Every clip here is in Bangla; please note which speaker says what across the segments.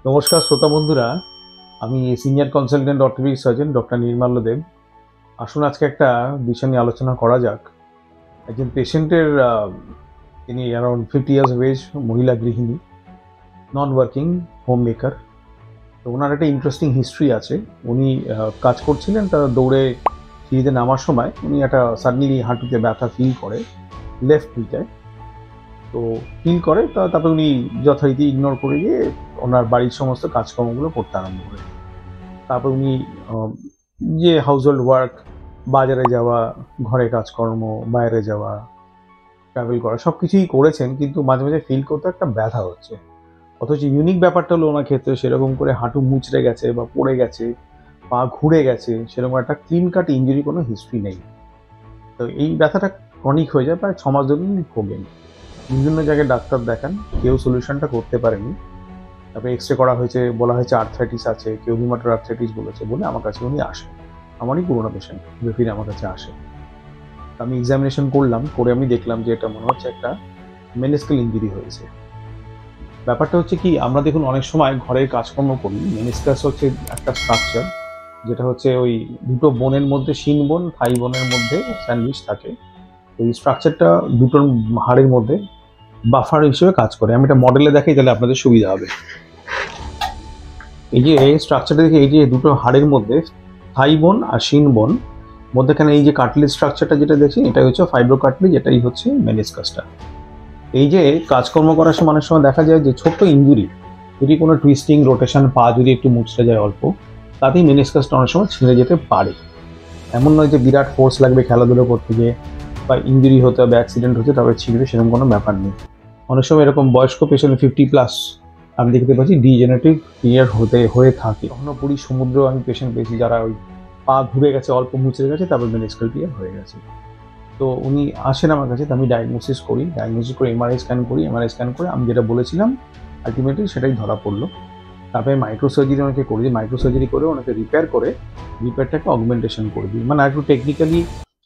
Speaker 1: নমস্কার শ্রোতা বন্ধুরা, আমি senior consultant orthopaedic surgeon doctor Nirmalya Deb. আসুন আজকে একটা বিষয় নিয়ে আলোচনা করা যাক। একজন পেশেন্টের তিনি অ্যারাউন্ড 50 ইয়ার্স অফ এজ, মহিলা গৃহিণী, নন ওয়ার্কিং হোম মেকার। তো ওনার একটা ইন্টারেস্টিং হিস্ট্রি আছে। উনি কাজ করছিলেন, তার দৌড়ে সিঁড়িতে নামার সময় উনি একটা সাডেনলি হাঁটুতে ব্যথা ফিল করে লেফট উইটায়। তো ফিল করে তারপরে উনি যথারীতি ইগনোর করে গিয়ে ওনার বাড়ির সমস্ত কাজকর্মগুলো করতে আরম্ভ করে। তারপর উনি যে হাউসহোল্ড ওয়ার্ক, বাজারে যাওয়া, ঘরে কাজকর্ম, বাইরে যাওয়া, ট্রাভেল করা সব কিছুই করেছেন, কিন্তু মাঝে মাঝে ফিল করতে একটা ব্যথা হচ্ছে। অথচ ইউনিক ব্যাপারটা হলো ওনার ক্ষেত্রে সেরকম করে হাঁটু মুচড়ে গেছে বা পড়ে গেছে, পা ঘুরে গেছে, সেরকম একটা ক্লিন কাট ইঞ্জুরি কোনো হিস্ট্রি নেই। তো এই ব্যথাটা ক্রনিক হয়ে যায়, প্রায় 6 মাস ধরে উনি ভোগেন। বিভিন্ন জায়গায় ডাক্তার দেখান, কেউ সলিউশনটা করতে পারেনি। তারপরে এক্সরে করা হয়েছে, বলা হয়েছে আর্থ্রাইটিস আছে, কেউ রিউমাটয়েড আর্থ্রাইটিস বলেছে, বলে আমার কাছে উনি আসেন। আমারই পুরোনো পেশেন্ট, ফিরে আমার কাছে আসে। আমি এক্সামিনেশন করলাম, করে আমি দেখলাম যে এটা মনে হচ্ছে একটা মেনিস্কাল ইঞ্জুরি হয়েছে। ব্যাপারটা হচ্ছে কি, আমরা দেখুন অনেক সময় ঘরের কাজকর্ম করি। মেনিস্কাস হচ্ছে একটা স্ট্রাকচার, যেটা হচ্ছে ওই দুটো বোনের মধ্যে, শিন বোন থাই বোনের মধ্যে স্যান্ডউইচ থাকে। এই স্ট্রাকচারটা দুটোর হাড়ের মধ্যে বাফার হিসেবে কাজ করে। আমি এটা মডেলে দেখাই, তাহলে আপনাদের সুবিধা হবে। এই যে স্ট্রাকচারটা দেখে, এই যে দুটো হাড়ের মধ্যে থাই বোন আর শিন বোন মধ্যেখানে এই যে কার্টিলেজ স্ট্রাকচারটা যেটা দেখছি, এটাই হচ্ছে ফাইব্রো কার্টিলেজ, এটাই হচ্ছে মেনিসকাসটা। এই যে কাজকর্ম করার সময় অনেক সময় দেখা যায় যে ছোট্ট ইঞ্জুরি, যদি কোনো টুইস্টিং রোটেশন, পা যদি একটু মুচড়ে যায় অল্প, তাতেই মেনিসকাসটা অনেক সময় ছিঁড়ে যেতে পারে। এমন নয় যে বিরাট ফোর্স লাগবে খেলাধুলো করতে গিয়ে বা ইঞ্জুরি হতে হবে, অ্যাক্সিডেন্ট হচ্ছে তারপরে ছিঁড়বে, সেরকম কোনো ব্যাপার নেই। অনেক সময় এরকম বয়স্ক পেশেন্ট 50+ আমি দেখতে পাচ্ছি ডিজেনারেটিভ পিরিয়ড হয়ে থাকে। কখনো পুরী সমুদ্র আমি পেশেন্ট পেয়েছি যারা ওই পা ঘুরে গেছে, অল্প মুচড়ে গেছে, তারপর মেনিস্কাল টিয়ার হয়ে গেছে। তো উনি আসেন আমার কাছে, আমি ডায়াগনোসিস করে এমআরআই স্ক্যান করে আমি যেটা বলেছিলাম আলটিমেটলি সেটাই ধরা পড়লো। তারপরে মাইক্রোসার্জারি ওনাকে করে দিই, মাইক্রোসার্জারি করে ওনাকে রিপেয়ারটাকে অগমেন্টেশন করে দিই। মানে একটু টেকনিক্যালি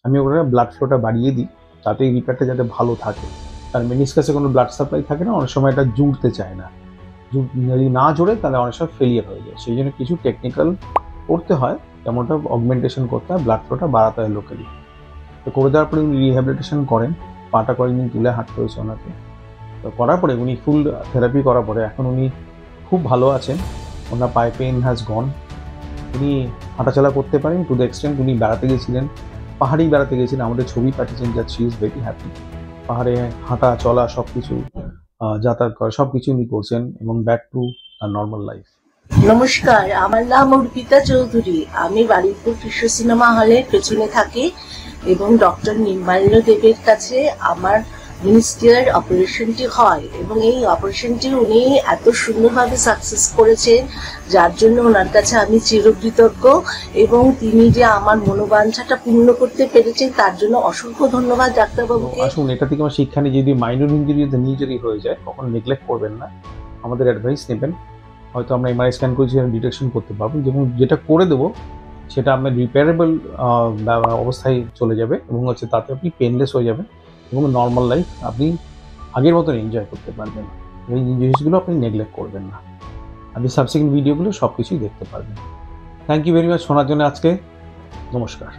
Speaker 1: আমি ওরা ব্লাড ফ্লোটা বাড়িয়ে দিই, তাতে এই রিপেয়ারটা যাতে ভালো থাকে। কারণ মেনিসকাসে কোনো ব্লাড সাপ্লাই থাকে না, অনেক সময় এটা জুড়তে চায় না, যদি না জোড়ে তাহলে অনেক সময় ফেলিয়ার হয়ে যায়। সেই জন্য কিছু টেকনিক্যাল করতে হয়, তেমনটা অগমেন্টেশন করতে হয়, ব্লাড ফ্লোটা বাড়াতে হয় লোকালি। তো করে দেওয়ার পরে উনি রিহ্যাবিলিটেশন করেন, পাটা কয়েকদিন তুলে হাঁটতে হয়েছে ওনাকে। তো করার পরে উনি ফুল থেরাপি করার পরে এখন উনি খুব ভালো আছেন। ওনার পায়ে পেন হ্যাজ গন। উনি হাঁটাচলা করতে পারেন টু দ্য এক্সটেন্ট উনি বেড়াতে গেছিলেন, পাহাড়েই বেড়াতে গেছিলেন, আমাদের ছবি পাঠিয়েছেন, যা শি ইজ ভেরি হ্যাপি। পাহাড়ে হাঁটা চলা সব কিছু, যাতায়াত করা সব কিছু উনি করছেন, এবং back to our normal life.
Speaker 2: নমস্কার, আমার নাম অর্পিতা চৌধুরী। আমি বারুইপুর কৃষ্ণ সিনেমা হলের পেছনে থাকি এবং ডক্টর নির্মাল্য দেবের কাছে আমার মিনিস্ট্রিয়াল অপারেশনটি হয়, এবং এই অপারেশনটি উনি এত সুন্দরভাবে সাকসেস করেছেন, যার জন্য ওনার কাছে আমি চিরকৃতজ্ঞ। এবং তিনি যে আমার মনোবাঞ্ছাটা পূর্ণ করতে পেরেছেন, তার জন্য অসংখ্য ধন্যবাদ ডাক্তারবাবুকে।
Speaker 1: আসুন, এটা থেকে আমার শিক্ষা নিয়ে, যদি মাইনর ইঞ্জুরি নিউজারি হয়ে যায় কখনো নেগলেক্ট করবেন না, আমাদের অ্যাডভাইস নেবেন। হয়তো আমরা এমআরআই স্ক্যান করেছি, ডিটেকশন করতে পারবো, এবং যেটা করে দেবো সেটা আপনার রিপেয়ারেবল অবস্থায় চলে যাবে, এবং হচ্ছে তাতে আপনি পেনলেস হয়ে যাবেন, এবং নর্মাল লাইফ আপনি আগের মতন এনজয় করতে পারবেন। এই জিনিসগুলো আপনি নেগলেক্ট করবেন না, আপনি সাবসিকুয়েন্ট ভিডিওগুলো সব কিছুই দেখতে পারবেন। থ্যাংক ইউ ভেরি মাচ শোনার জন্য আজকে। নমস্কার।